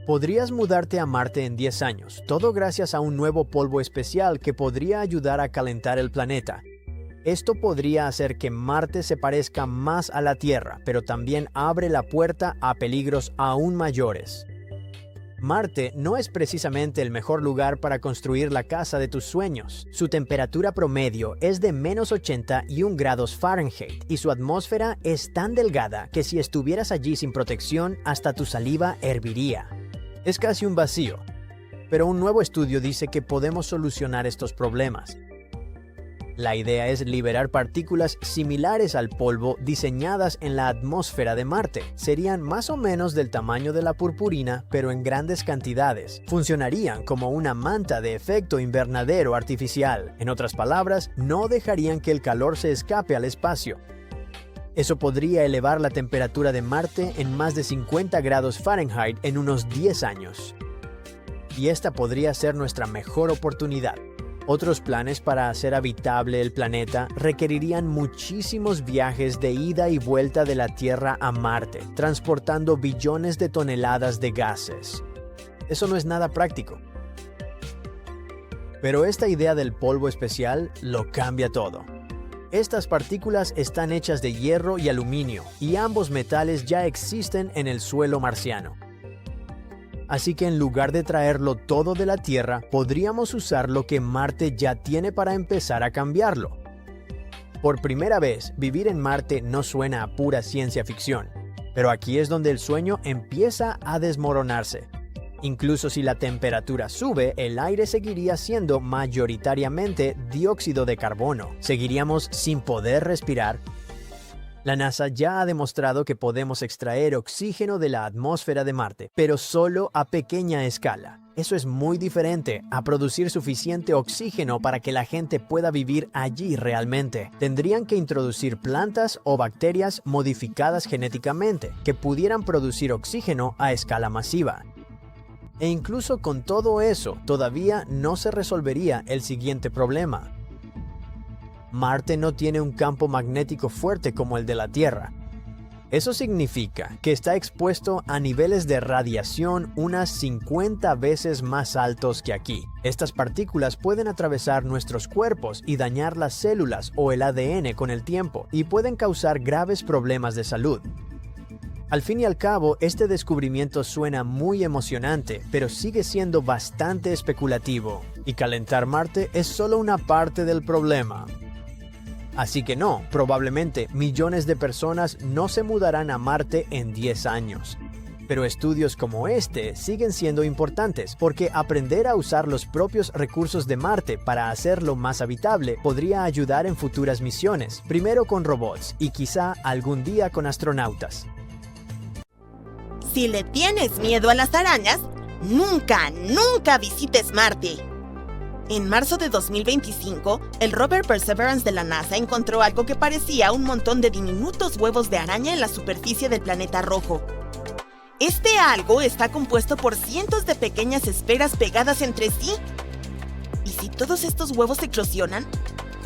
Podrías mudarte a Marte en 10 años, todo gracias a un nuevo polvo especial que podría ayudar a calentar el planeta. Esto podría hacer que Marte se parezca más a la Tierra, pero también abre la puerta a peligros aún mayores. Marte no es precisamente el mejor lugar para construir la casa de tus sueños. Su temperatura promedio es de -81 grados Fahrenheit y su atmósfera es tan delgada que si estuvieras allí sin protección, hasta tu saliva herviría. Es casi un vacío, pero un nuevo estudio dice que podemos solucionar estos problemas. La idea es liberar partículas similares al polvo diseñadas en la atmósfera de Marte. Serían más o menos del tamaño de la purpurina, pero en grandes cantidades. Funcionarían como una manta de efecto invernadero artificial. En otras palabras, no dejarían que el calor se escape al espacio. Eso podría elevar la temperatura de Marte en más de 50 grados Fahrenheit en unos 10 años. Y esta podría ser nuestra mejor oportunidad. Otros planes para hacer habitable el planeta requerirían muchísimos viajes de ida y vuelta de la Tierra a Marte, transportando billones de toneladas de gases. Eso no es nada práctico. Pero esta idea del polvo especial lo cambia todo. Estas partículas están hechas de hierro y aluminio, y ambos metales ya existen en el suelo marciano. Así que en lugar de traerlo todo de la Tierra, podríamos usar lo que Marte ya tiene para empezar a cambiarlo. Por primera vez, vivir en Marte no suena a pura ciencia ficción, pero aquí es donde el sueño empieza a desmoronarse. Incluso si la temperatura sube, el aire seguiría siendo mayoritariamente dióxido de carbono. Seguiríamos sin poder respirar. La NASA ya ha demostrado que podemos extraer oxígeno de la atmósfera de Marte, pero solo a pequeña escala. Eso es muy diferente a producir suficiente oxígeno para que la gente pueda vivir allí realmente. Tendrían que introducir plantas o bacterias modificadas genéticamente que pudieran producir oxígeno a escala masiva. E incluso con todo eso, todavía no se resolvería el siguiente problema. Marte no tiene un campo magnético fuerte como el de la Tierra. Eso significa que está expuesto a niveles de radiación unas 50 veces más altos que aquí. Estas partículas pueden atravesar nuestros cuerpos y dañar las células o el ADN con el tiempo, y pueden causar graves problemas de salud. Al fin y al cabo, este descubrimiento suena muy emocionante, pero sigue siendo bastante especulativo, y calentar Marte es solo una parte del problema. Así que no, probablemente millones de personas no se mudarán a Marte en 10 años. Pero estudios como este siguen siendo importantes porque aprender a usar los propios recursos de Marte para hacerlo más habitable podría ayudar en futuras misiones, primero con robots y quizá algún día con astronautas. Si le tienes miedo a las arañas, nunca visites Marte. En marzo de 2025, el rover Perseverance de la NASA encontró algo que parecía un montón de diminutos huevos de araña en la superficie del planeta rojo. Este algo está compuesto por cientos de pequeñas esferas pegadas entre sí. ¿Y si todos estos huevos eclosionan?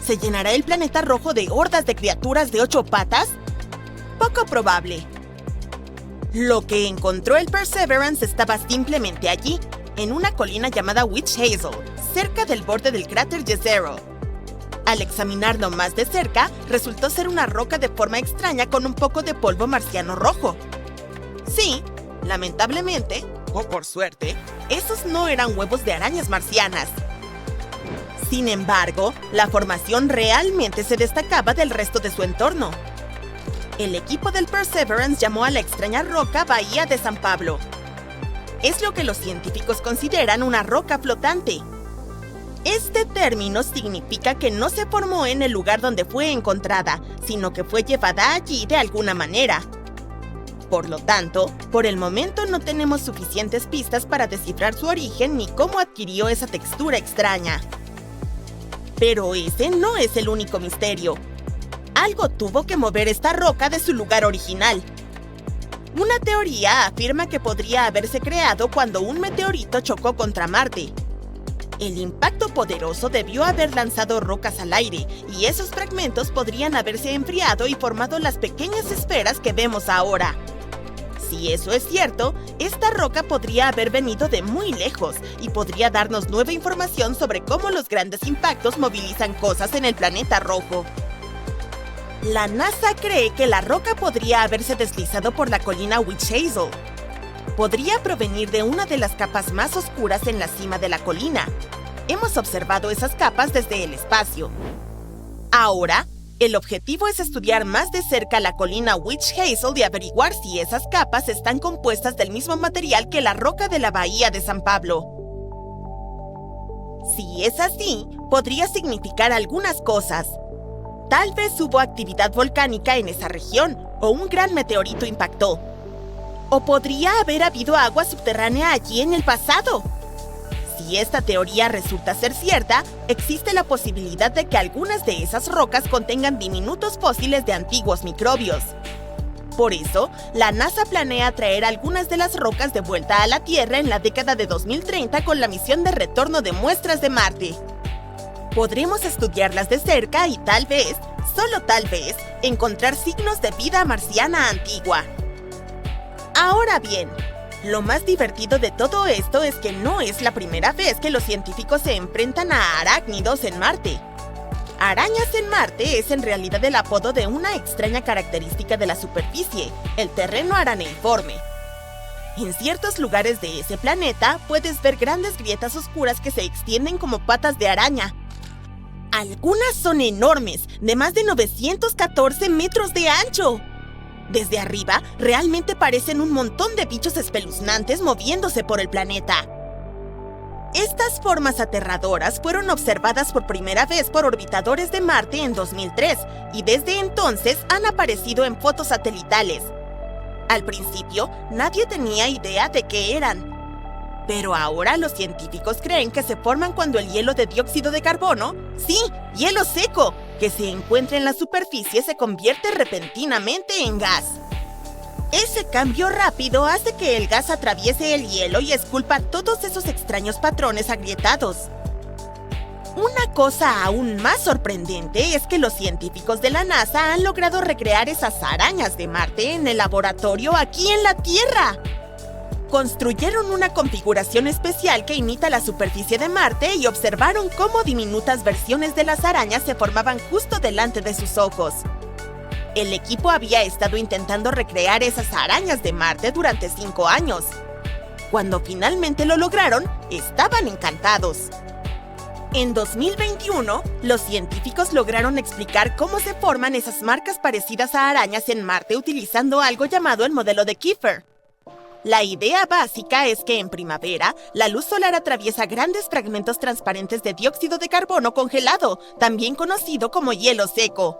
¿Se llenará el planeta rojo de hordas de criaturas de 8 patas? Poco probable. Lo que encontró el Perseverance estaba simplemente allí, en una colina llamada Witch Hazel, cerca del borde del cráter Jezero. Al examinarlo más de cerca, resultó ser una roca de forma extraña con un poco de polvo marciano rojo. Sí, lamentablemente, o por suerte, esos no eran huevos de arañas marcianas. Sin embargo, la formación realmente se destacaba del resto de su entorno. El equipo del Perseverance llamó a la extraña roca Bahía de San Pablo. Es lo que los científicos consideran una roca flotante. Este término significa que no se formó en el lugar donde fue encontrada, sino que fue llevada allí de alguna manera. Por lo tanto, por el momento no tenemos suficientes pistas para descifrar su origen ni cómo adquirió esa textura extraña. Pero ese no es el único misterio. Algo tuvo que mover esta roca de su lugar original. Una teoría afirma que podría haberse creado cuando un meteorito chocó contra Marte. El impacto poderoso debió haber lanzado rocas al aire, y esos fragmentos podrían haberse enfriado y formado las pequeñas esferas que vemos ahora. Si eso es cierto, esta roca podría haber venido de muy lejos y podría darnos nueva información sobre cómo los grandes impactos movilizan cosas en el planeta rojo. La NASA cree que la roca podría haberse deslizado por la colina Witch Hazel. Podría provenir de una de las capas más oscuras en la cima de la colina. Hemos observado esas capas desde el espacio. Ahora, el objetivo es estudiar más de cerca la colina Witch Hazel y averiguar si esas capas están compuestas del mismo material que la roca de la bahía de San Pablo. Si es así, podría significar algunas cosas. Tal vez hubo actividad volcánica en esa región, o un gran meteorito impactó. O podría haber habido agua subterránea allí en el pasado. Si esta teoría resulta ser cierta, existe la posibilidad de que algunas de esas rocas contengan diminutos fósiles de antiguos microbios. Por eso, la NASA planea traer algunas de las rocas de vuelta a la Tierra en la década de 2030 con la misión de retorno de muestras de Marte. Podremos estudiarlas de cerca y tal vez, solo tal vez, encontrar signos de vida marciana antigua. Ahora bien, lo más divertido de todo esto es que no es la primera vez que los científicos se enfrentan a arácnidos en Marte. Arañas en Marte es en realidad el apodo de una extraña característica de la superficie, el terreno araneiforme. En ciertos lugares de ese planeta puedes ver grandes grietas oscuras que se extienden como patas de araña. Algunas son enormes, de más de 914 metros de ancho. Desde arriba, realmente parecen un montón de bichos espeluznantes moviéndose por el planeta. Estas formas aterradoras fueron observadas por primera vez por orbitadores de Marte en 2003 y desde entonces han aparecido en fotos satelitales. Al principio, nadie tenía idea de qué eran. Pero ahora los científicos creen que se forman cuando el hielo de dióxido de carbono, sí, hielo seco, que se encuentra en la superficie se convierte repentinamente en gas. Ese cambio rápido hace que el gas atraviese el hielo y esculpa todos esos extraños patrones agrietados. Una cosa aún más sorprendente es que los científicos de la NASA han logrado recrear esas arañas de Marte en el laboratorio aquí en la Tierra. Construyeron una configuración especial que imita la superficie de Marte y observaron cómo diminutas versiones de las arañas se formaban justo delante de sus ojos. El equipo había estado intentando recrear esas arañas de Marte durante 5 años. Cuando finalmente lo lograron, estaban encantados. En 2021, los científicos lograron explicar cómo se forman esas marcas parecidas a arañas en Marte utilizando algo llamado el modelo de Kiefer. La idea básica es que en primavera, la luz solar atraviesa grandes fragmentos transparentes de dióxido de carbono congelado, también conocido como hielo seco.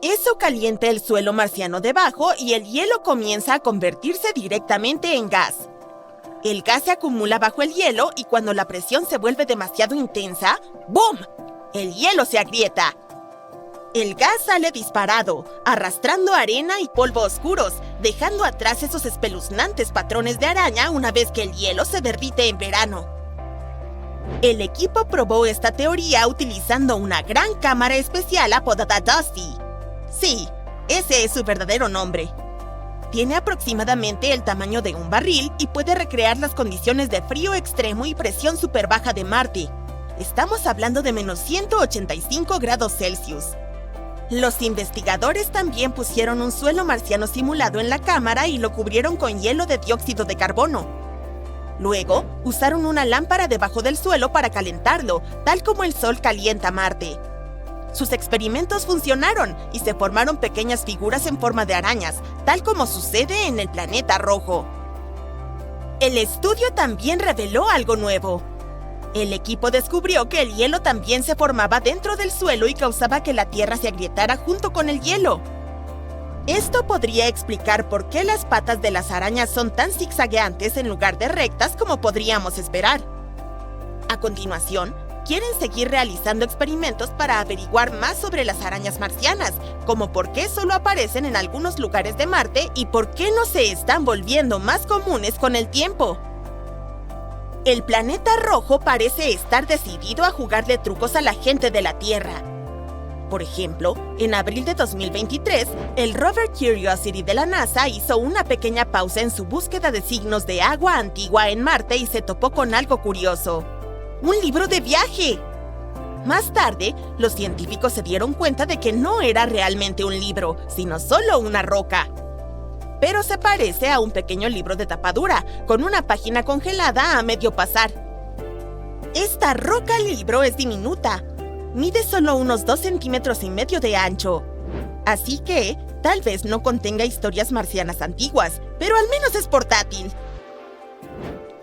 Eso calienta el suelo marciano debajo y el hielo comienza a convertirse directamente en gas. El gas se acumula bajo el hielo y cuando la presión se vuelve demasiado intensa, ¡boom!, el hielo se agrieta. El gas sale disparado, arrastrando arena y polvo oscuros, dejando atrás esos espeluznantes patrones de araña una vez que el hielo se derrite en verano. El equipo probó esta teoría utilizando una gran cámara especial apodada Dusty. Sí, ese es su verdadero nombre. Tiene aproximadamente el tamaño de un barril y puede recrear las condiciones de frío extremo y presión superbaja de Marte. Estamos hablando de menos 185 grados Celsius. Los investigadores también pusieron un suelo marciano simulado en la cámara y lo cubrieron con hielo de dióxido de carbono. Luego, usaron una lámpara debajo del suelo para calentarlo, tal como el Sol calienta Marte. Sus experimentos funcionaron y se formaron pequeñas figuras en forma de arañas, tal como sucede en el planeta rojo. El estudio también reveló algo nuevo. El equipo descubrió que el hielo también se formaba dentro del suelo y causaba que la Tierra se agrietara junto con el hielo. Esto podría explicar por qué las patas de las arañas son tan zigzagueantes en lugar de rectas como podríamos esperar. A continuación, quieren seguir realizando experimentos para averiguar más sobre las arañas marcianas, como por qué solo aparecen en algunos lugares de Marte y por qué no se están volviendo más comunes con el tiempo. El planeta rojo parece estar decidido a jugarle trucos a la gente de la Tierra. Por ejemplo, en abril de 2023, el rover Curiosity de la NASA hizo una pequeña pausa en su búsqueda de signos de agua antigua en Marte y se topó con algo curioso: ¡un libro de viaje! Más tarde, los científicos se dieron cuenta de que no era realmente un libro, sino solo una roca. Pero se parece a un pequeño libro de tapa dura, con una página congelada a medio pasar. Esta roca libro es diminuta. Mide solo unos 2,5 centímetros de ancho. Así que, tal vez no contenga historias marcianas antiguas, pero al menos es portátil.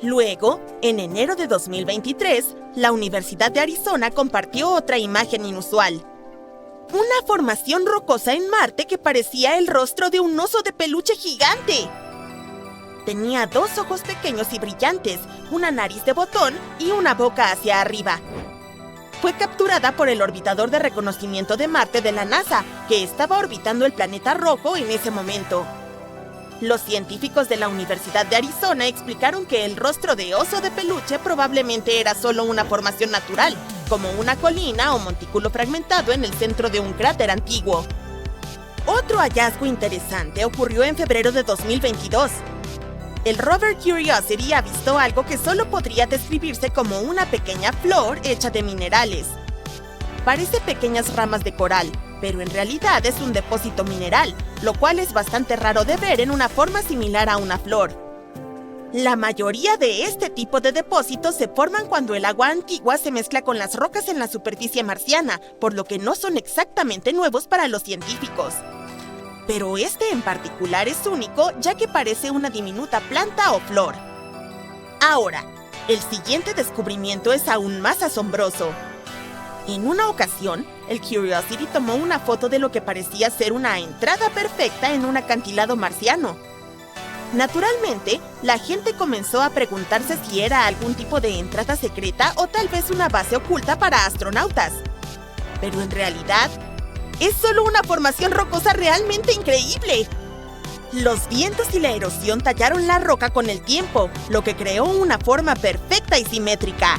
Luego, en enero de 2023, la Universidad de Arizona compartió otra imagen inusual: una formación rocosa en Marte que parecía el rostro de un oso de peluche gigante. Tenía 2 ojos pequeños y brillantes, una nariz de botón y una boca hacia arriba. Fue capturada por el orbitador de reconocimiento de Marte de la NASA, que estaba orbitando el planeta rojo en ese momento. Los científicos de la Universidad de Arizona explicaron que el rostro de oso de peluche probablemente era solo una formación natural, como una colina o montículo fragmentado en el centro de un cráter antiguo. Otro hallazgo interesante ocurrió en febrero de 2022. El rover Curiosity avistó algo que solo podría describirse como una pequeña flor hecha de minerales. Parece pequeñas ramas de coral, pero en realidad es un depósito mineral, lo cual es bastante raro de ver en una forma similar a una flor. La mayoría de este tipo de depósitos se forman cuando el agua antigua se mezcla con las rocas en la superficie marciana, por lo que no son exactamente nuevos para los científicos. Pero este en particular es único, ya que parece una diminuta planta o flor. Ahora, el siguiente descubrimiento es aún más asombroso. En una ocasión, el Curiosity tomó una foto de lo que parecía ser una entrada perfecta en un acantilado marciano. Naturalmente, la gente comenzó a preguntarse si era algún tipo de entrada secreta o tal vez una base oculta para astronautas. Pero en realidad, es solo una formación rocosa realmente increíble. Los vientos y la erosión tallaron la roca con el tiempo, lo que creó una forma perfecta y simétrica.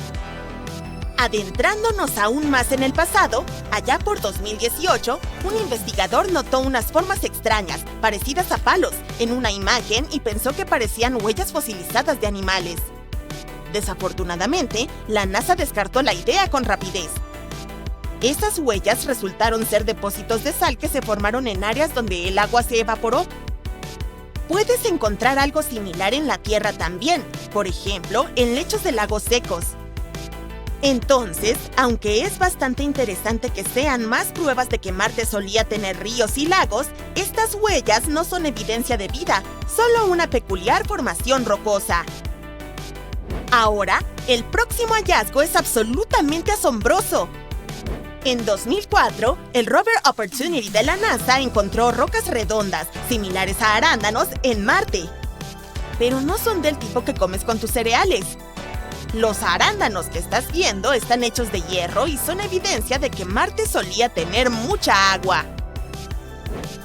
Adentrándonos aún más en el pasado, allá por 2018, un investigador notó unas formas extrañas, parecidas a palos, en una imagen y pensó que parecían huellas fosilizadas de animales. Desafortunadamente, la NASA descartó la idea con rapidez. Esas huellas resultaron ser depósitos de sal que se formaron en áreas donde el agua se evaporó. Puedes encontrar algo similar en la Tierra también, por ejemplo, en lechos de lagos secos. Entonces, aunque es bastante interesante que sean más pruebas de que Marte solía tener ríos y lagos, estas huellas no son evidencia de vida, solo una peculiar formación rocosa. Ahora, el próximo hallazgo es absolutamente asombroso. En 2004, el rover Opportunity de la NASA encontró rocas redondas, similares a arándanos, en Marte. Pero no son del tipo que comes con tus cereales. Los arándanos que estás viendo están hechos de hierro y son evidencia de que Marte solía tener mucha agua.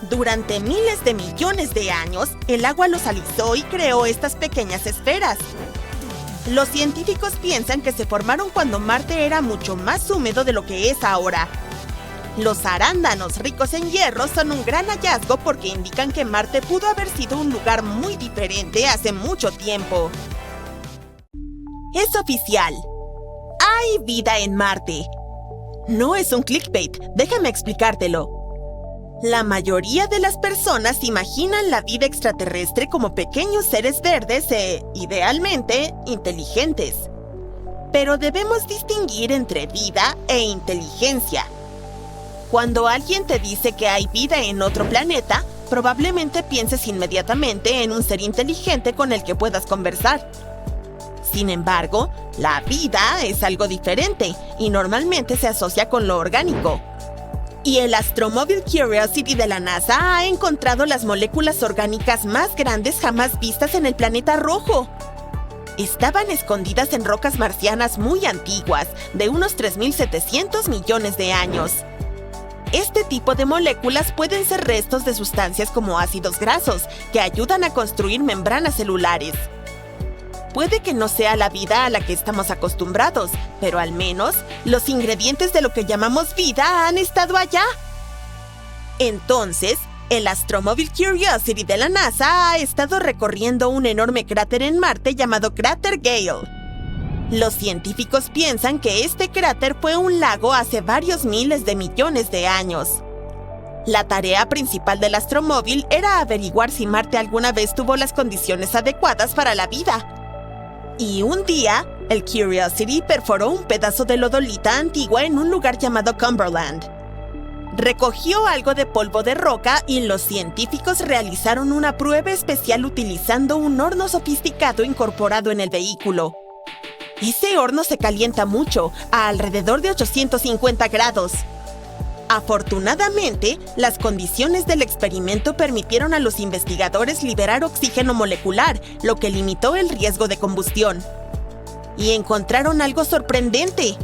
Durante miles de millones de años, el agua los alisó y creó estas pequeñas esferas. Los científicos piensan que se formaron cuando Marte era mucho más húmedo de lo que es ahora. Los arándanos ricos en hierro son un gran hallazgo porque indican que Marte pudo haber sido un lugar muy diferente hace mucho tiempo. Es oficial. Hay vida en Marte. No es un clickbait, déjame explicártelo. La mayoría de las personas imaginan la vida extraterrestre como pequeños seres verdes idealmente, inteligentes. Pero debemos distinguir entre vida e inteligencia. Cuando alguien te dice que hay vida en otro planeta, probablemente pienses inmediatamente en un ser inteligente con el que puedas conversar. Sin embargo, la vida es algo diferente y normalmente se asocia con lo orgánico. Y el astromóvil Curiosity de la NASA ha encontrado las moléculas orgánicas más grandes jamás vistas en el planeta rojo. Estaban escondidas en rocas marcianas muy antiguas, de unos 3.700 millones de años. Este tipo de moléculas pueden ser restos de sustancias como ácidos grasos, que ayudan a construir membranas celulares. Puede que no sea la vida a la que estamos acostumbrados, pero al menos los ingredientes de lo que llamamos vida han estado allá. Entonces, el astromóvil Curiosity de la NASA ha estado recorriendo un enorme cráter en Marte llamado Cráter Gale. Los científicos piensan que este cráter fue un lago hace varios miles de millones de años. La tarea principal del astromóvil era averiguar si Marte alguna vez tuvo las condiciones adecuadas para la vida. Y un día, el Curiosity perforó un pedazo de lodolita antigua en un lugar llamado Cumberland. Recogió algo de polvo de roca y los científicos realizaron una prueba especial utilizando un horno sofisticado incorporado en el vehículo. Ese horno se calienta mucho, a alrededor de 850 grados. Afortunadamente, las condiciones del experimento permitieron a los investigadores liberar oxígeno molecular, lo que limitó el riesgo de combustión. Y encontraron algo sorprendente: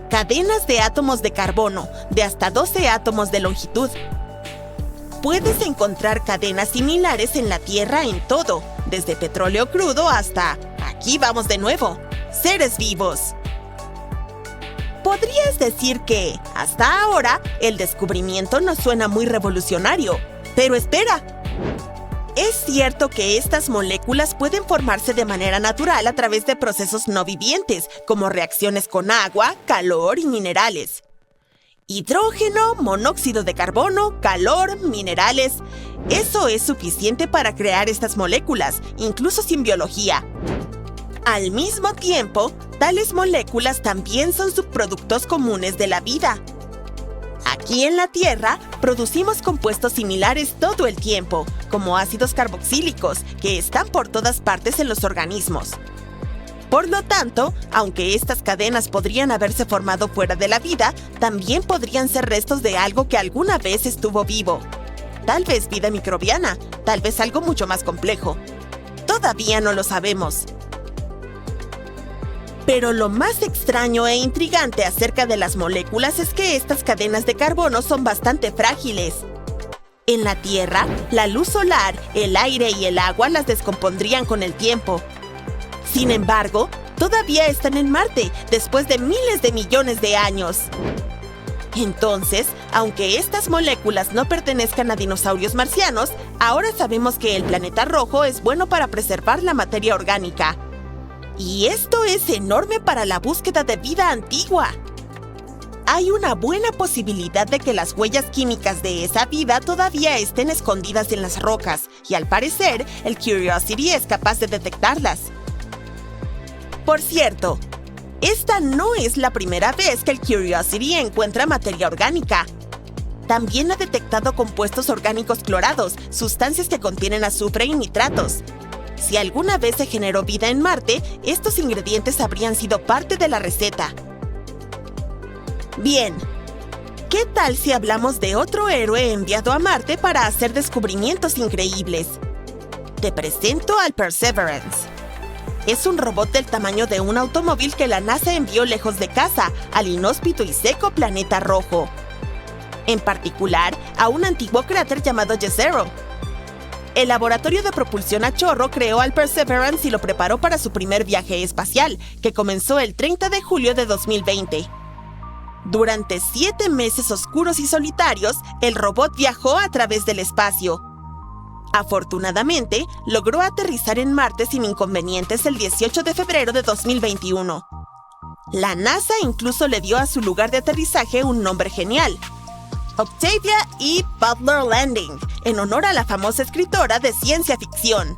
cadenas de átomos de carbono, de hasta 12 átomos de longitud. Puedes encontrar cadenas similares en la Tierra en todo, desde petróleo crudo hasta, aquí vamos de nuevo, seres vivos. Podrías decir que, hasta ahora, el descubrimiento no suena muy revolucionario. Pero espera. Es cierto que estas moléculas pueden formarse de manera natural a través de procesos no vivientes, como reacciones con agua, calor y minerales. Hidrógeno, monóxido de carbono, calor, minerales. Eso es suficiente para crear estas moléculas, incluso sin biología. Al mismo tiempo, tales moléculas también son subproductos comunes de la vida. Aquí en la Tierra, producimos compuestos similares todo el tiempo, como ácidos carboxílicos, que están por todas partes en los organismos. Por lo tanto, aunque estas cadenas podrían haberse formado fuera de la vida, también podrían ser restos de algo que alguna vez estuvo vivo. Tal vez vida microbiana, tal vez algo mucho más complejo. Todavía no lo sabemos. Pero lo más extraño e intrigante acerca de las moléculas es que estas cadenas de carbono son bastante frágiles. En la Tierra, la luz solar, el aire y el agua las descompondrían con el tiempo. Sin embargo, todavía están en Marte después de miles de millones de años. Entonces, aunque estas moléculas no pertenezcan a dinosaurios marcianos, ahora sabemos que el planeta rojo es bueno para preservar la materia orgánica. Y esto es enorme para la búsqueda de vida antigua. Hay una buena posibilidad de que las huellas químicas de esa vida todavía estén escondidas en las rocas, y al parecer, el Curiosity es capaz de detectarlas. Por cierto, esta no es la primera vez que el Curiosity encuentra materia orgánica. También ha detectado compuestos orgánicos clorados, sustancias que contienen azufre y nitratos. Si alguna vez se generó vida en Marte, estos ingredientes habrían sido parte de la receta. Bien, ¿qué tal si hablamos de otro héroe enviado a Marte para hacer descubrimientos increíbles? Te presento al Perseverance. Es un robot del tamaño de un automóvil que la NASA envió lejos de casa, al inhóspito y seco planeta rojo. En particular, a un antiguo cráter llamado Jezero. El laboratorio de propulsión a chorro creó al Perseverance y lo preparó para su primer viaje espacial, que comenzó el 30 de julio de 2020. Durante 7 meses oscuros y solitarios, el robot viajó a través del espacio. Afortunadamente, logró aterrizar en Marte sin inconvenientes el 18 de febrero de 2021. La NASA incluso le dio a su lugar de aterrizaje un nombre genial: Octavia E. Butler Landing, en honor a la famosa escritora de ciencia ficción.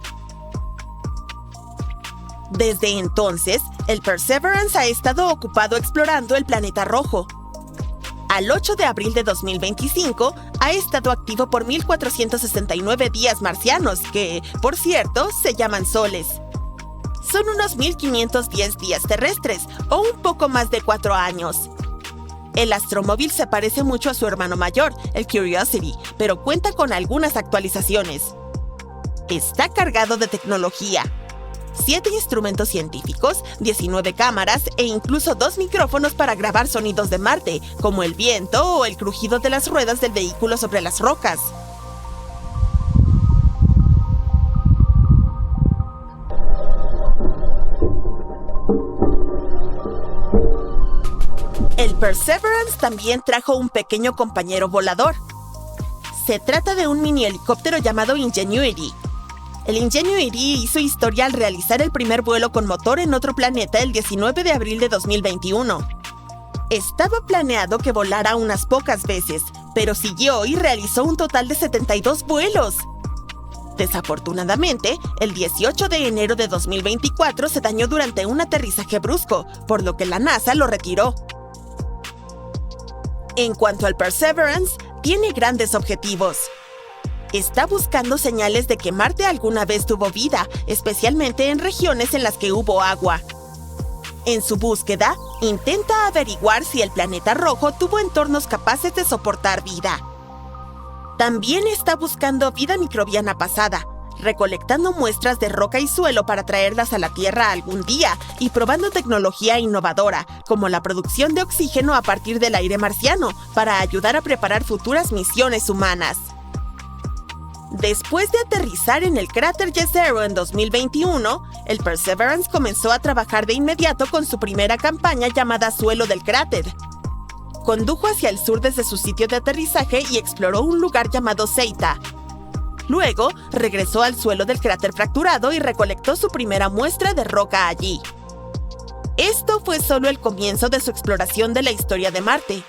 Desde entonces, el Perseverance ha estado ocupado explorando el planeta rojo. Al 8 de abril de 2025, ha estado activo por 1469 días marcianos, que, por cierto, se llaman soles. Son unos 1510 días terrestres, o un poco más de 4 años. El astromóvil se parece mucho a su hermano mayor, el Curiosity, pero cuenta con algunas actualizaciones. Está cargado de tecnología: 7 instrumentos científicos, 19 cámaras e incluso 2 micrófonos para grabar sonidos de Marte, como el viento o el crujido de las ruedas del vehículo sobre las rocas. Perseverance también trajo un pequeño compañero volador. Se trata de un mini helicóptero llamado Ingenuity. El Ingenuity hizo historia al realizar el primer vuelo con motor en otro planeta el 19 de abril de 2021. Estaba planeado que volara unas pocas veces, pero siguió y realizó un total de 72 vuelos. Desafortunadamente, el 18 de enero de 2024 se dañó durante un aterrizaje brusco, por lo que la NASA lo retiró. En cuanto al Perseverance, tiene grandes objetivos. Está buscando señales de que Marte alguna vez tuvo vida, especialmente en regiones en las que hubo agua. En su búsqueda, intenta averiguar si el planeta rojo tuvo entornos capaces de soportar vida. También está buscando vida microbiana pasada, recolectando muestras de roca y suelo para traerlas a la Tierra algún día y probando tecnología innovadora, como la producción de oxígeno a partir del aire marciano, para ayudar a preparar futuras misiones humanas. Después de aterrizar en el cráter Jezero en 2021, el Perseverance comenzó a trabajar de inmediato con su primera campaña llamada Suelo del Cráter. Condujo hacia el sur desde su sitio de aterrizaje y exploró un lugar llamado Zeita. Luego, regresó al suelo del cráter fracturado y recolectó su primera muestra de roca allí. Esto fue solo el comienzo de su exploración de la historia de Marte.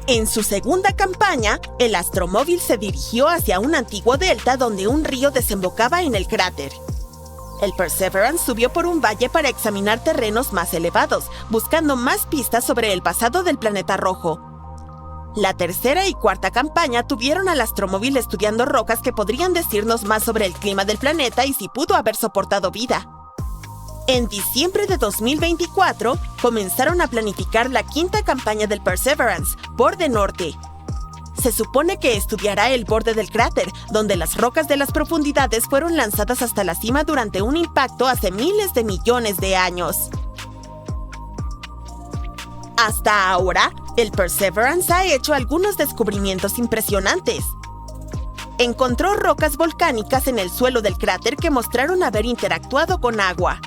En su segunda campaña, el astromóvil se dirigió hacia un antiguo delta donde un río desembocaba en el cráter. El Perseverance subió por un valle para examinar terrenos más elevados, buscando más pistas sobre el pasado del planeta rojo. La tercera y cuarta campaña tuvieron al astromóvil estudiando rocas que podrían decirnos más sobre el clima del planeta y si pudo haber soportado vida. En diciembre de 2024, comenzaron a planificar la quinta campaña del Perseverance, Borde Norte. Se supone que estudiará el borde del cráter, donde las rocas de las profundidades fueron lanzadas hasta la cima durante un impacto hace miles de millones de años. Hasta ahora, el Perseverance ha hecho algunos descubrimientos impresionantes. Encontró rocas volcánicas en el suelo del cráter que mostraron haber interactuado con agua.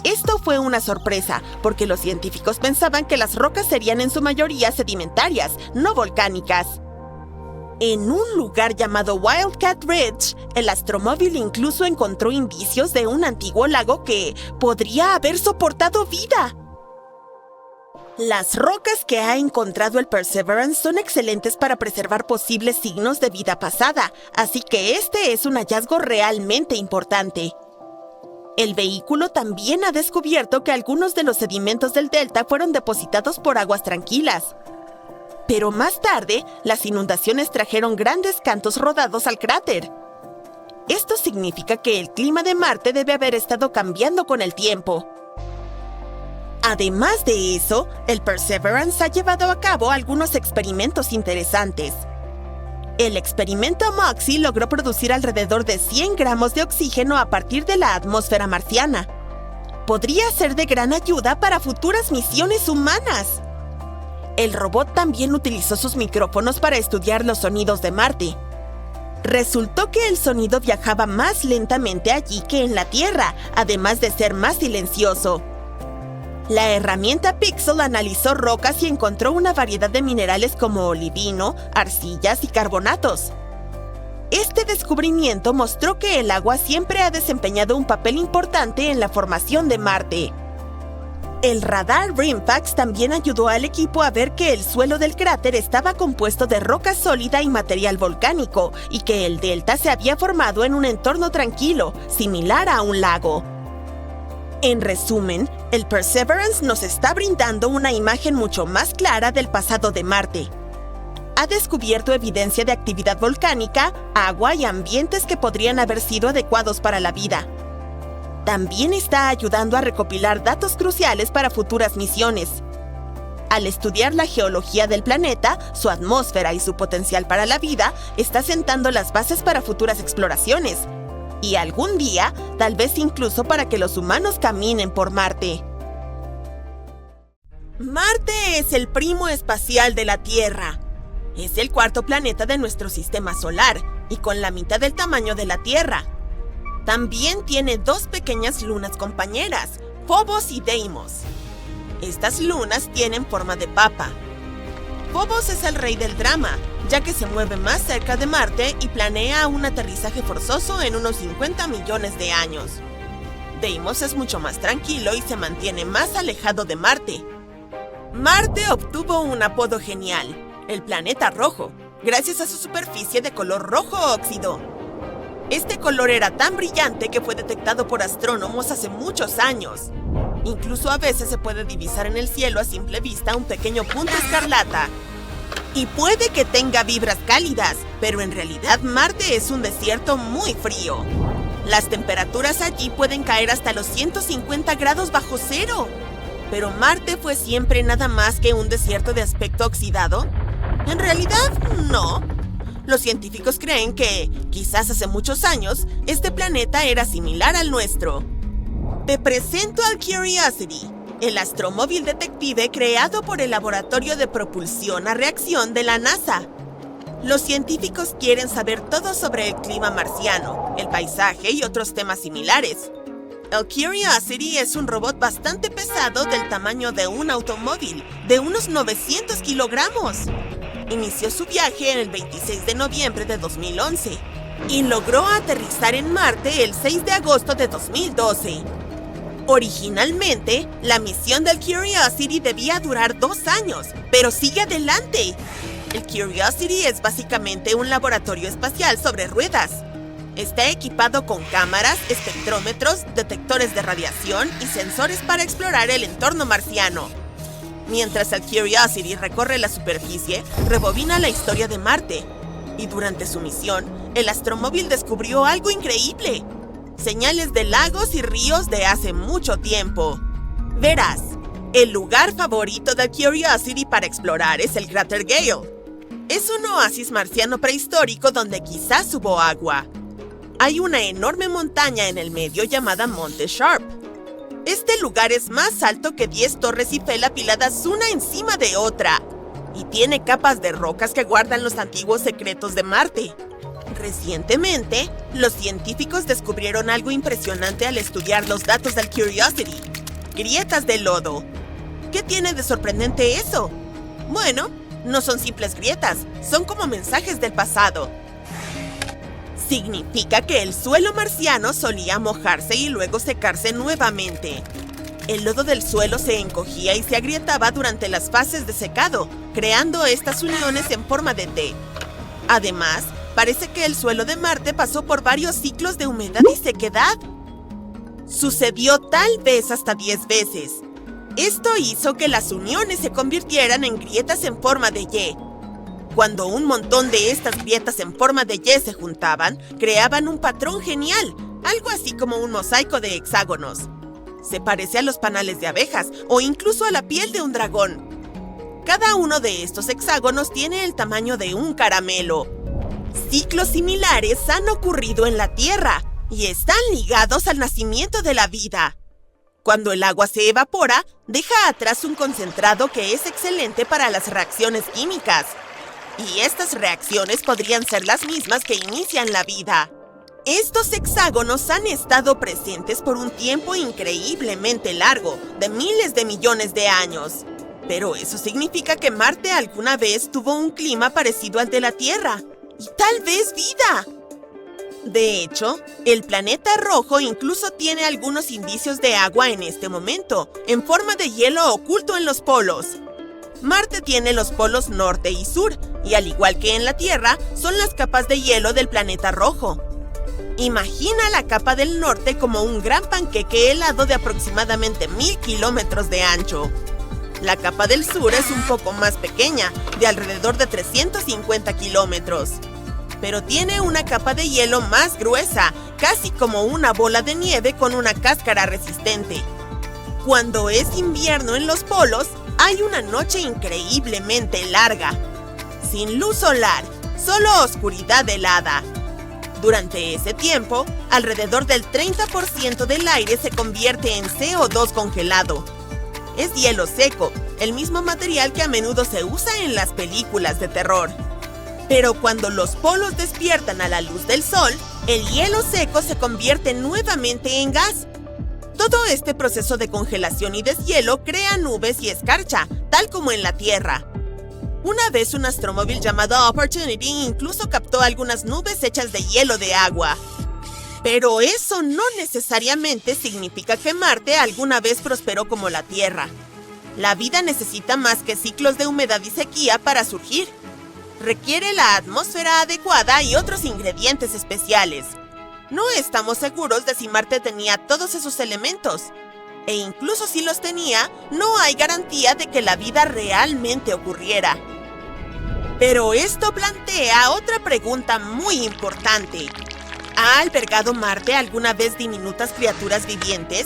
Esto fue una sorpresa, porque los científicos pensaban que las rocas serían en su mayoría sedimentarias, no volcánicas. En un lugar llamado Wildcat Ridge, el astromóvil incluso encontró indicios de un antiguo lago que podría haber soportado vida. Las rocas que ha encontrado el Perseverance son excelentes para preservar posibles signos de vida pasada, así que este es un hallazgo realmente importante. El vehículo también ha descubierto que algunos de los sedimentos del delta fueron depositados por aguas tranquilas. Pero más tarde, las inundaciones trajeron grandes cantos rodados al cráter. Esto significa que el clima de Marte debe haber estado cambiando con el tiempo. Además de eso, el Perseverance ha llevado a cabo algunos experimentos interesantes. El experimento MOXIE logró producir alrededor de 100 gramos de oxígeno a partir de la atmósfera marciana. Podría ser de gran ayuda para futuras misiones humanas. El robot también utilizó sus micrófonos para estudiar los sonidos de Marte. Resultó que el sonido viajaba más lentamente allí que en la Tierra, además de ser más silencioso. La herramienta Pixel analizó rocas y encontró una variedad de minerales como olivino, arcillas y carbonatos. Este descubrimiento mostró que el agua siempre ha desempeñado un papel importante en la formación de Marte. El radar RIMPAX también ayudó al equipo a ver que el suelo del cráter estaba compuesto de roca sólida y material volcánico, y que el delta se había formado en un entorno tranquilo, similar a un lago. En resumen, el Perseverance nos está brindando una imagen mucho más clara del pasado de Marte. Ha descubierto evidencia de actividad volcánica, agua y ambientes que podrían haber sido adecuados para la vida. También está ayudando a recopilar datos cruciales para futuras misiones. Al estudiar la geología del planeta, su atmósfera y su potencial para la vida, está sentando las bases para futuras exploraciones. Y algún día, tal vez incluso para que los humanos caminen por Marte. Marte es el primo espacial de la Tierra. Es el cuarto planeta de nuestro sistema solar y con la mitad del tamaño de la Tierra. También tiene dos pequeñas lunas compañeras, Phobos y Deimos. Estas lunas tienen forma de papa. Phobos es el rey del drama, ya que se mueve más cerca de Marte y planea un aterrizaje forzoso en unos 50 millones de años. Deimos es mucho más tranquilo y se mantiene más alejado de Marte. Marte obtuvo un apodo genial, el planeta rojo, gracias a su superficie de color rojo óxido. Este color era tan brillante que fue detectado por astrónomos hace muchos años. Incluso a veces se puede divisar en el cielo a simple vista un pequeño punto escarlata. Y puede que tenga vibras cálidas, pero en realidad Marte es un desierto muy frío. Las temperaturas allí pueden caer hasta los 150 grados bajo cero. ¿Pero Marte fue siempre nada más que un desierto de aspecto oxidado? En realidad, no. Los científicos creen que, quizás hace muchos años, este planeta era similar al nuestro. Te presento al Curiosity, el astromóvil detective creado por el Laboratorio de Propulsión a Reacción de la NASA. Los científicos quieren saber todo sobre el clima marciano, el paisaje y otros temas similares. El Curiosity es un robot bastante pesado del tamaño de un automóvil, de unos 900 kilogramos. Inició su viaje en el 26 de noviembre de 2011 y logró aterrizar en Marte el 6 de agosto de 2012. Originalmente, la misión del Curiosity debía durar 2 años, pero sigue adelante. El Curiosity es básicamente un laboratorio espacial sobre ruedas. Está equipado con cámaras, espectrómetros, detectores de radiación y sensores para explorar el entorno marciano. Mientras el Curiosity recorre la superficie, rebobina la historia de Marte. Y durante su misión, el astromóvil descubrió algo increíble: señales de lagos y ríos de hace mucho tiempo. Verás, el lugar favorito del Curiosity para explorar es el cráter Gale. Es un oasis marciano prehistórico donde quizás hubo agua. Hay una enorme montaña en el medio llamada Monte Sharp. Este lugar es más alto que 10 torres Eiffel apiladas una encima de otra, y tiene capas de rocas que guardan los antiguos secretos de Marte. Recientemente, los científicos descubrieron algo impresionante al estudiar los datos del Curiosity: grietas de lodo. ¿Qué tiene de sorprendente eso? Bueno, no son simples grietas, son como mensajes del pasado. Significa que el suelo marciano solía mojarse y luego secarse nuevamente. El lodo del suelo se encogía y se agrietaba durante las fases de secado, creando estas uniones en forma de T. Además, parece que el suelo de Marte pasó por varios ciclos de humedad y sequedad. Sucedió tal vez hasta 10 veces. Esto hizo que las uniones se convirtieran en grietas en forma de Y. Cuando un montón de estas grietas en forma de Y se juntaban, creaban un patrón genial, algo así como un mosaico de hexágonos. Se parece a los panales de abejas o incluso a la piel de un dragón. Cada uno de estos hexágonos tiene el tamaño de un caramelo. Ciclos similares han ocurrido en la Tierra y están ligados al nacimiento de la vida. Cuando el agua se evapora, deja atrás un concentrado que es excelente para las reacciones químicas. Y estas reacciones podrían ser las mismas que inician la vida. Estos hexágonos han estado presentes por un tiempo increíblemente largo, de miles de millones de años. Pero eso significa que Marte alguna vez tuvo un clima parecido al de la Tierra, y tal vez vida. De hecho, el planeta rojo incluso tiene algunos indicios de agua en este momento, en forma de hielo oculto en los polos. Marte tiene los polos norte y sur, y al igual que en la Tierra, son las capas de hielo del planeta rojo. Imagina la capa del norte como un gran panqueque helado de aproximadamente 1000 kilómetros de ancho. La capa del sur es un poco más pequeña, de alrededor de 350 kilómetros. Pero tiene una capa de hielo más gruesa, casi como una bola de nieve con una cáscara resistente. Cuando es invierno en los polos, hay una noche increíblemente larga. Sin luz solar, solo oscuridad helada. Durante ese tiempo, alrededor del 30% del aire se convierte en CO2 congelado. Es hielo seco, el mismo material que a menudo se usa en las películas de terror. Pero cuando los polos despiertan a la luz del sol, el hielo seco se convierte nuevamente en gas. Todo este proceso de congelación y deshielo crea nubes y escarcha, tal como en la Tierra. Una vez un astromóvil llamado Opportunity incluso captó algunas nubes hechas de hielo de agua. Pero eso no necesariamente significa que Marte alguna vez prosperó como la Tierra. La vida necesita más que ciclos de humedad y sequía para surgir. Requiere la atmósfera adecuada y otros ingredientes especiales. No estamos seguros de si Marte tenía todos esos elementos. E incluso si los tenía, no hay garantía de que la vida realmente ocurriera. Pero esto plantea otra pregunta muy importante. ¿Ha albergado Marte alguna vez diminutas criaturas vivientes?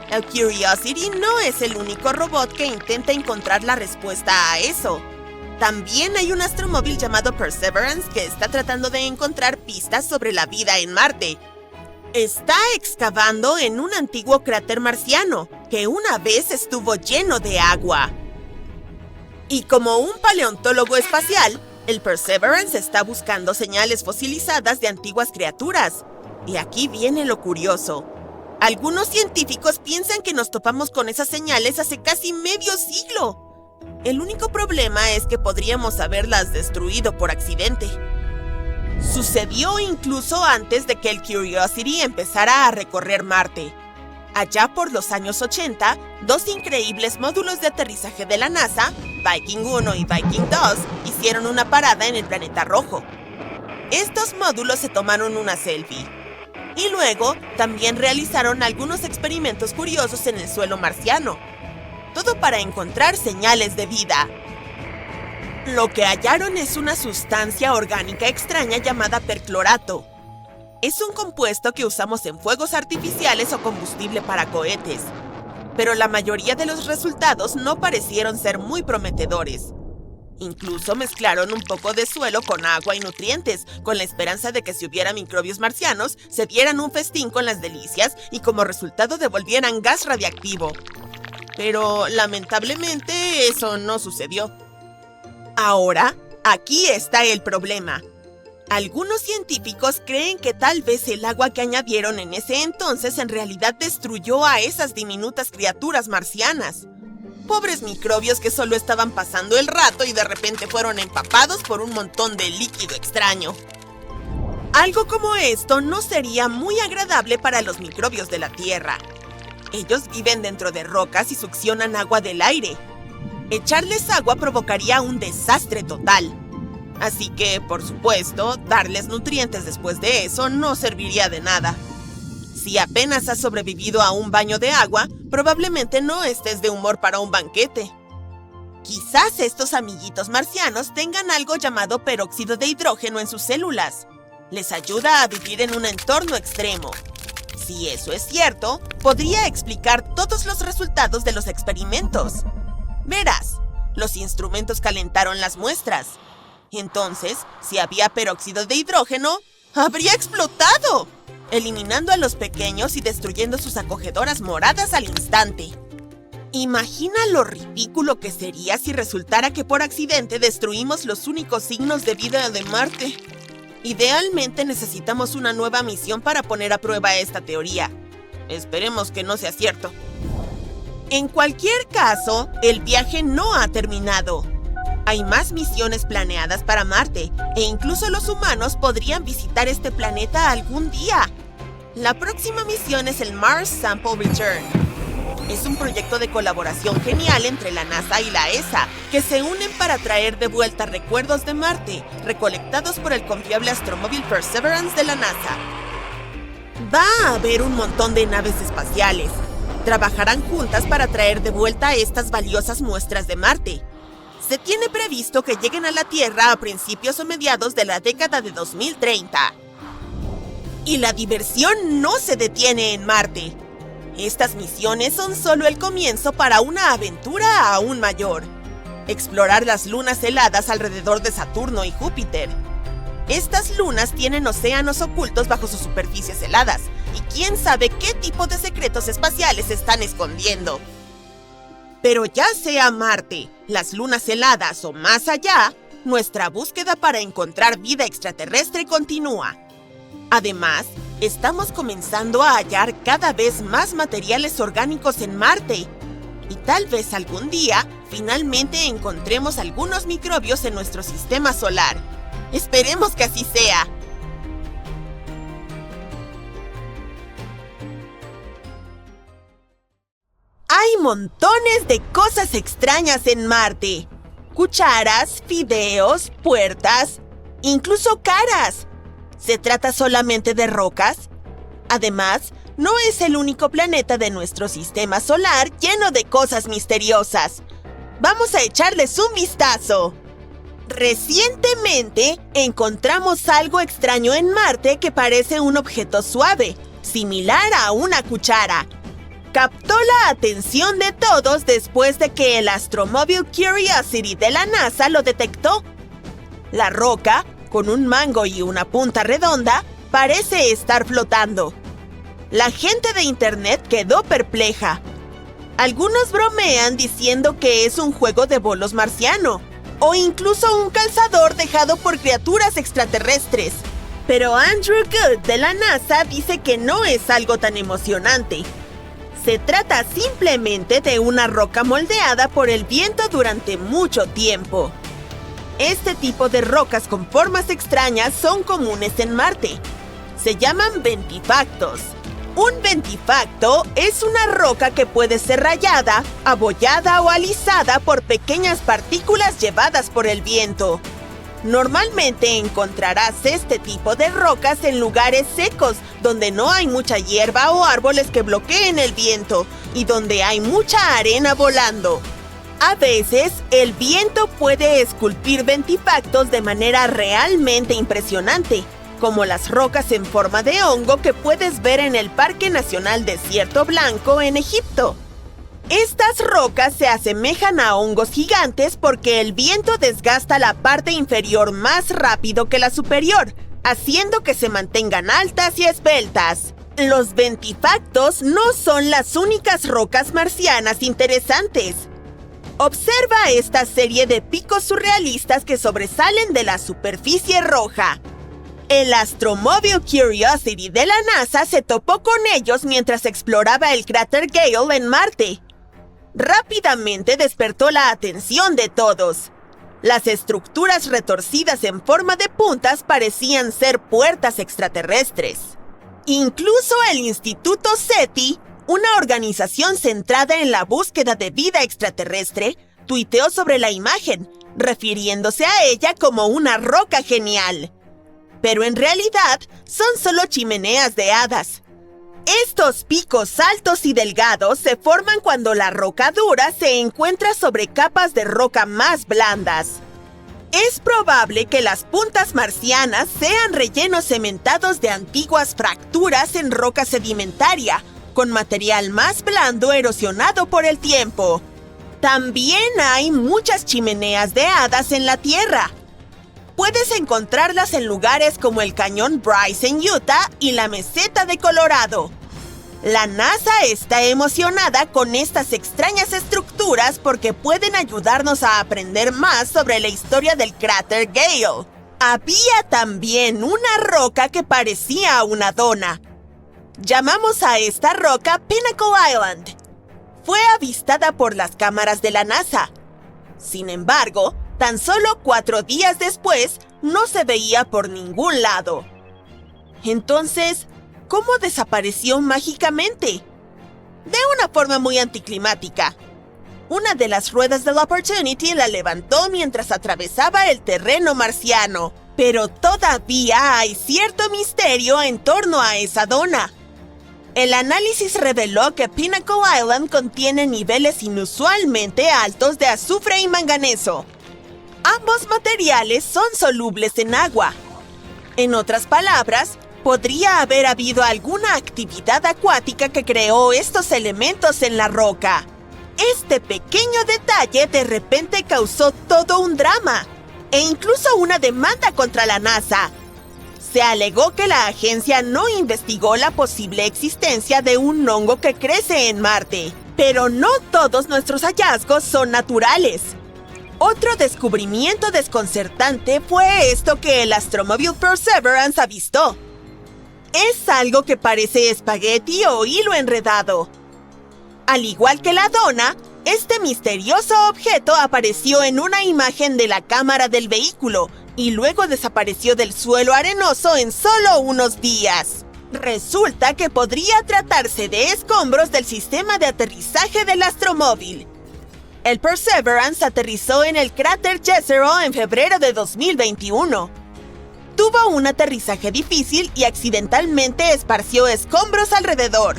El Curiosity no es el único robot que intenta encontrar la respuesta a eso. También hay un astromóvil llamado Perseverance que está tratando de encontrar pistas sobre la vida en Marte. Está excavando en un antiguo cráter marciano que una vez estuvo lleno de agua. Y como un paleontólogo espacial, el Perseverance está buscando señales fosilizadas de antiguas criaturas. Y aquí viene lo curioso. Algunos científicos piensan que nos topamos con esas señales hace casi medio siglo. El único problema es que podríamos haberlas destruido por accidente. Sucedió incluso antes de que el Curiosity empezara a recorrer Marte. Allá por los años 80, dos increíbles módulos de aterrizaje de la NASA, Viking 1 y Viking 2, hicieron una parada en el planeta rojo. Estos módulos se tomaron una selfie. Y luego también realizaron algunos experimentos curiosos en el suelo marciano. Todo para encontrar señales de vida. Lo que hallaron es una sustancia orgánica extraña llamada perclorato. Es un compuesto que usamos en fuegos artificiales o combustible para cohetes. Pero la mayoría de los resultados no parecieron ser muy prometedores. Incluso mezclaron un poco de suelo con agua y nutrientes, con la esperanza de que si hubiera microbios marcianos, se dieran un festín con las delicias y como resultado devolvieran gas radiactivo. Pero, lamentablemente, eso no sucedió. Ahora, aquí está el problema. Algunos científicos creen que tal vez el agua que añadieron en ese entonces en realidad destruyó a esas diminutas criaturas marcianas. Pobres microbios que solo estaban pasando el rato y de repente fueron empapados por un montón de líquido extraño. Algo como esto no sería muy agradable para los microbios de la Tierra. Ellos viven dentro de rocas y succionan agua del aire. Echarles agua provocaría un desastre total. Así que, por supuesto, darles nutrientes después de eso no serviría de nada. Si apenas has sobrevivido a un baño de agua, probablemente no estés de humor para un banquete. Quizás estos amiguitos marcianos tengan algo llamado peróxido de hidrógeno en sus células. Les ayuda a vivir en un entorno extremo. Si eso es cierto, podría explicar todos los resultados de los experimentos. Verás, los instrumentos calentaron las muestras. Entonces, si había peróxido de hidrógeno, ¡habría explotado!, eliminando a los pequeños y destruyendo sus acogedoras moradas al instante. Imagina lo ridículo que sería si resultara que por accidente destruimos los únicos signos de vida de Marte. Idealmente necesitamos una nueva misión para poner a prueba esta teoría. Esperemos que no sea cierto. En cualquier caso, el viaje no ha terminado. Hay más misiones planeadas para Marte, e incluso los humanos podrían visitar este planeta algún día. La próxima misión es el Mars Sample Return. Es un proyecto de colaboración genial entre la NASA y la ESA, que se unen para traer de vuelta recuerdos de Marte, recolectados por el confiable astromóvil Perseverance de la NASA. Va a haber un montón de naves espaciales. Trabajarán juntas para traer de vuelta estas valiosas muestras de Marte. Se tiene previsto que lleguen a la Tierra a principios o mediados de la década de 2030. Y la diversión no se detiene en Marte. Estas misiones son solo el comienzo para una aventura aún mayor. Explorar las lunas heladas alrededor de Saturno y Júpiter. Estas lunas tienen océanos ocultos bajo sus superficies heladas, y quién sabe qué tipo de secretos espaciales están escondiendo. Pero ya sea Marte, las lunas heladas o más allá, nuestra búsqueda para encontrar vida extraterrestre continúa. Además, Estamos comenzando a hallar cada vez más materiales orgánicos en Marte. Y tal vez algún día, finalmente encontremos algunos microbios en nuestro sistema solar. Esperemos que así sea. Hay montones de cosas extrañas en Marte. Cucharas, fideos, puertas, incluso caras. ¿Se trata solamente de rocas? Además, no es el único planeta de nuestro sistema solar lleno de cosas misteriosas. Vamos a echarles un vistazo. Recientemente, encontramos algo extraño en Marte que parece un objeto suave, similar a una cuchara. Captó la atención de todos después de que el Astromobile Curiosity de la NASA lo detectó. La roca, con un mango y una punta redonda, parece estar flotando. La gente de Internet quedó perpleja. Algunos bromean diciendo que es un juego de bolos marciano, o incluso un calzador dejado por criaturas extraterrestres. Pero Andrew Good de la NASA dice que no es algo tan emocionante. Se trata simplemente de una roca moldeada por el viento durante mucho tiempo. Este tipo de rocas con formas extrañas son comunes en Marte. Se llaman ventifactos. Un ventifacto es una roca que puede ser rayada, abollada o alisada por pequeñas partículas llevadas por el viento. Normalmente encontrarás este tipo de rocas en lugares secos, donde no hay mucha hierba o árboles que bloqueen el viento, y donde hay mucha arena volando. A veces, el viento puede esculpir ventifactos de manera realmente impresionante, como las rocas en forma de hongo que puedes ver en el Parque Nacional Desierto Blanco en Egipto. Estas rocas se asemejan a hongos gigantes porque el viento desgasta la parte inferior más rápido que la superior, haciendo que se mantengan altas y esbeltas. Los ventifactos no son las únicas rocas marcianas interesantes. Observa esta serie de picos surrealistas que sobresalen de la superficie roja. El Astromobile Curiosity de la NASA se topó con ellos mientras exploraba el cráter Gale en Marte. Rápidamente despertó la atención de todos. Las estructuras retorcidas en forma de puntas parecían ser puertas extraterrestres. Incluso el Instituto SETI, una organización centrada en la búsqueda de vida extraterrestre, tuiteó sobre la imagen, refiriéndose a ella como una roca genial. Pero en realidad son solo chimeneas de hadas. Estos picos altos y delgados se forman cuando la roca dura se encuentra sobre capas de roca más blandas. Es probable que las puntas marcianas sean rellenos cementados de antiguas fracturas en roca sedimentaria, con material más blando erosionado por el tiempo. También hay muchas chimeneas de hadas en la Tierra. Puedes encontrarlas en lugares como el Cañón Bryce en Utah y la Meseta de Colorado. La NASA está emocionada con estas extrañas estructuras porque pueden ayudarnos a aprender más sobre la historia del cráter Gale. Había también una roca que parecía una dona. Llamamos a esta roca Pinnacle Island. Fue avistada por las cámaras de la NASA. Sin embargo, tan solo 4 días después, no se veía por ningún lado. Entonces, ¿cómo desapareció mágicamente? De una forma muy anticlimática. Una de las ruedas del Opportunity la levantó mientras atravesaba el terreno marciano. Pero todavía hay cierto misterio en torno a esa dona. El análisis reveló que Pinnacle Island contiene niveles inusualmente altos de azufre y manganeso. Ambos materiales son solubles en agua. En otras palabras, podría haber habido alguna actividad acuática que creó estos elementos en la roca. Este pequeño detalle de repente causó todo un drama, e incluso una demanda contra la NASA. Se alegó que la agencia no investigó la posible existencia de un hongo que crece en Marte. Pero no todos nuestros hallazgos son naturales. Otro descubrimiento desconcertante fue esto que el Astromobile Perseverance avistó. Es algo que parece espagueti o hilo enredado. Al igual que la dona, este misterioso objeto apareció en una imagen de la cámara del vehículo y luego desapareció del suelo arenoso en solo unos días. Resulta que podría tratarse de escombros del sistema de aterrizaje del astromóvil. El Perseverance aterrizó en el cráter Jezero en febrero de 2021. Tuvo un aterrizaje difícil y accidentalmente esparció escombros alrededor.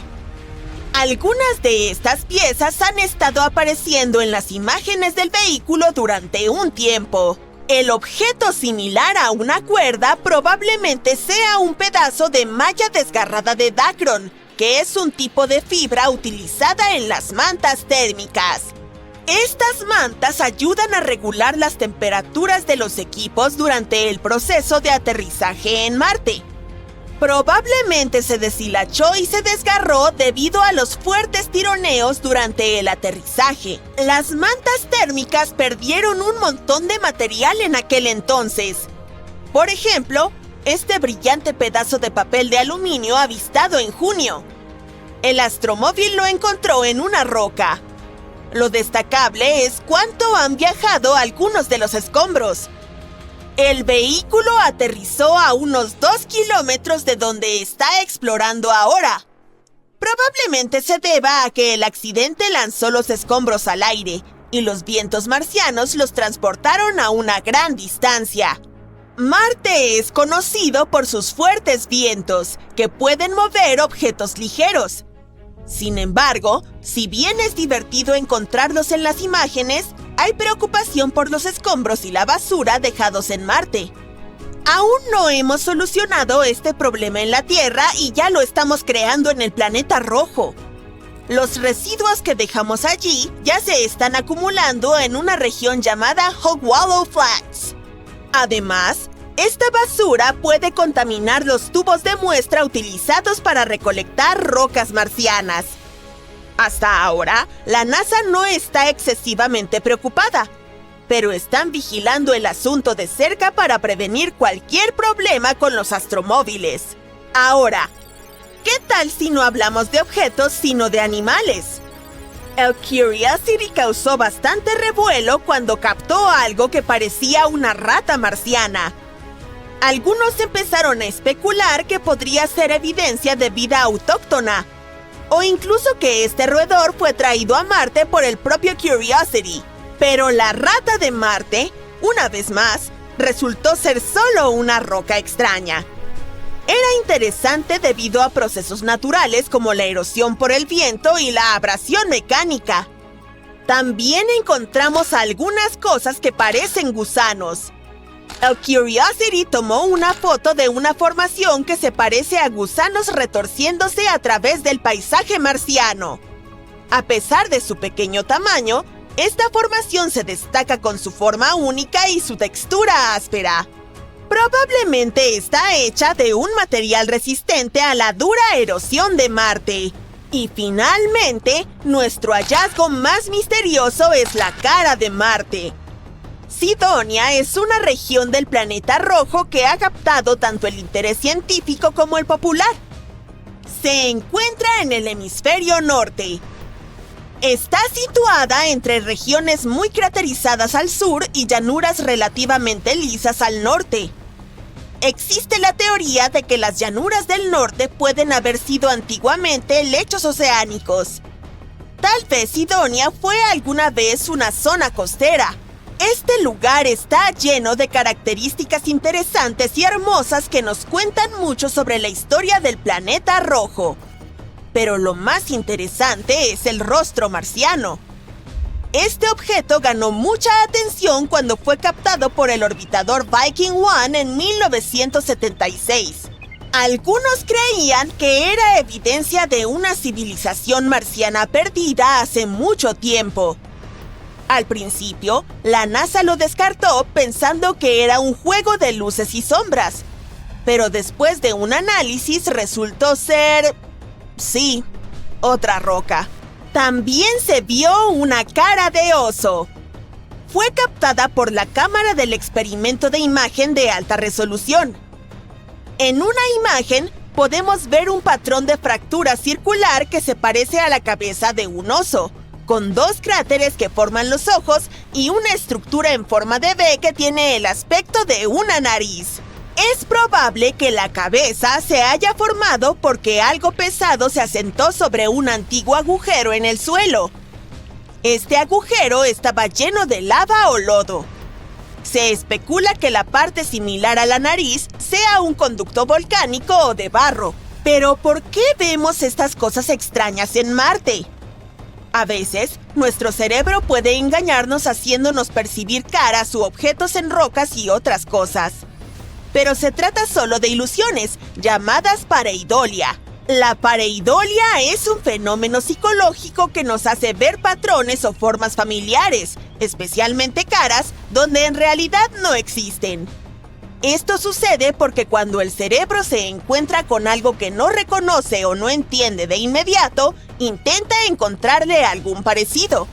Algunas de estas piezas han estado apareciendo en las imágenes del vehículo durante un tiempo. El objeto similar a una cuerda probablemente sea un pedazo de malla desgarrada de Dacron, que es un tipo de fibra utilizada en las mantas térmicas. Estas mantas ayudan a regular las temperaturas de los equipos durante el proceso de aterrizaje en Marte. Probablemente se deshilachó y se desgarró debido a los fuertes tironeos durante el aterrizaje. Las mantas térmicas perdieron un montón de material en aquel entonces. Por ejemplo, este brillante pedazo de papel de aluminio avistado en junio. El astromóvil lo encontró en una roca. Lo destacable es cuánto han viajado algunos de los escombros. El vehículo aterrizó a unos 2 kilómetros de donde está explorando ahora. Probablemente se deba a que el accidente lanzó los escombros al aire y los vientos marcianos los transportaron a una gran distancia. Marte es conocido por sus fuertes vientos, que pueden mover objetos ligeros. Sin embargo, si bien es divertido encontrarlos en las imágenes, hay preocupación por los escombros y la basura dejados en Marte. Aún no hemos solucionado este problema en la Tierra y ya lo estamos creando en el planeta rojo. Los residuos que dejamos allí ya se están acumulando en una región llamada Hog Wallow Flats. Además, esta basura puede contaminar los tubos de muestra utilizados para recolectar rocas marcianas. Hasta ahora, la NASA no está excesivamente preocupada, pero están vigilando el asunto de cerca para prevenir cualquier problema con los astromóviles. Ahora, ¿qué tal si no hablamos de objetos sino de animales? El Curiosity causó bastante revuelo cuando captó algo que parecía una rata marciana. Algunos empezaron a especular que podría ser evidencia de vida autóctona, o incluso que este roedor fue traído a Marte por el propio Curiosity. Pero la rata de Marte, una vez más, resultó ser solo una roca extraña. Era interesante debido a procesos naturales como la erosión por el viento y la abrasión mecánica. También encontramos algunas cosas que parecen gusanos. El Curiosity tomó una foto de una formación que se parece a gusanos retorciéndose a través del paisaje marciano. A pesar de su pequeño tamaño, esta formación se destaca con su forma única y su textura áspera. Probablemente está hecha de un material resistente a la dura erosión de Marte. Y finalmente, nuestro hallazgo más misterioso es la cara de Marte. Sidonia es una región del planeta rojo que ha captado tanto el interés científico como el popular. Se encuentra en el hemisferio norte. Está situada entre regiones muy craterizadas al sur y llanuras relativamente lisas al norte. Existe la teoría de que las llanuras del norte pueden haber sido antiguamente lechos oceánicos. Tal vez Sidonia fue alguna vez una zona costera. Este lugar está lleno de características interesantes y hermosas que nos cuentan mucho sobre la historia del planeta rojo. Pero lo más interesante es el rostro marciano. Este objeto ganó mucha atención cuando fue captado por el orbitador Viking 1 en 1976. Algunos creían que era evidencia de una civilización marciana perdida hace mucho tiempo. Al principio, la NASA lo descartó pensando que era un juego de luces y sombras. Pero después de un análisis resultó ser... sí, otra roca. También se vio una cara de oso. Fue captada por la cámara del experimento de imagen de alta resolución. En una imagen podemos ver un patrón de fractura circular que se parece a la cabeza de un oso, con 2 cráteres que forman los ojos y una estructura en forma de V que tiene el aspecto de una nariz. Es probable que la cabeza se haya formado porque algo pesado se asentó sobre un antiguo agujero en el suelo. Este agujero estaba lleno de lava o lodo. Se especula que la parte similar a la nariz sea un conducto volcánico o de barro. Pero ¿por qué vemos estas cosas extrañas en Marte? A veces, nuestro cerebro puede engañarnos haciéndonos percibir caras u objetos en rocas y otras cosas. Pero se trata solo de ilusiones, llamadas pareidolia. La pareidolia es un fenómeno psicológico que nos hace ver patrones o formas familiares, especialmente caras, donde en realidad no existen. Esto sucede porque cuando el cerebro se encuentra con algo que no reconoce o no entiende de inmediato, intenta encontrarle algún parecido.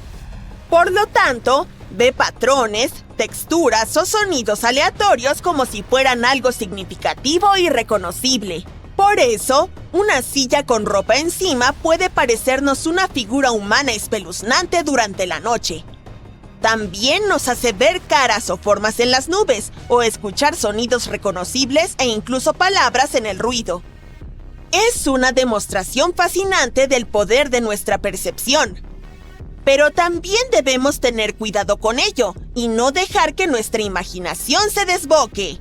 Por lo tanto, ve patrones, texturas o sonidos aleatorios como si fueran algo significativo y reconocible. Por eso, una silla con ropa encima puede parecernos una figura humana espeluznante durante la noche. También nos hace ver caras o formas en las nubes, o escuchar sonidos reconocibles e incluso palabras en el ruido. Es una demostración fascinante del poder de nuestra percepción. Pero también debemos tener cuidado con ello y no dejar que nuestra imaginación se desboque.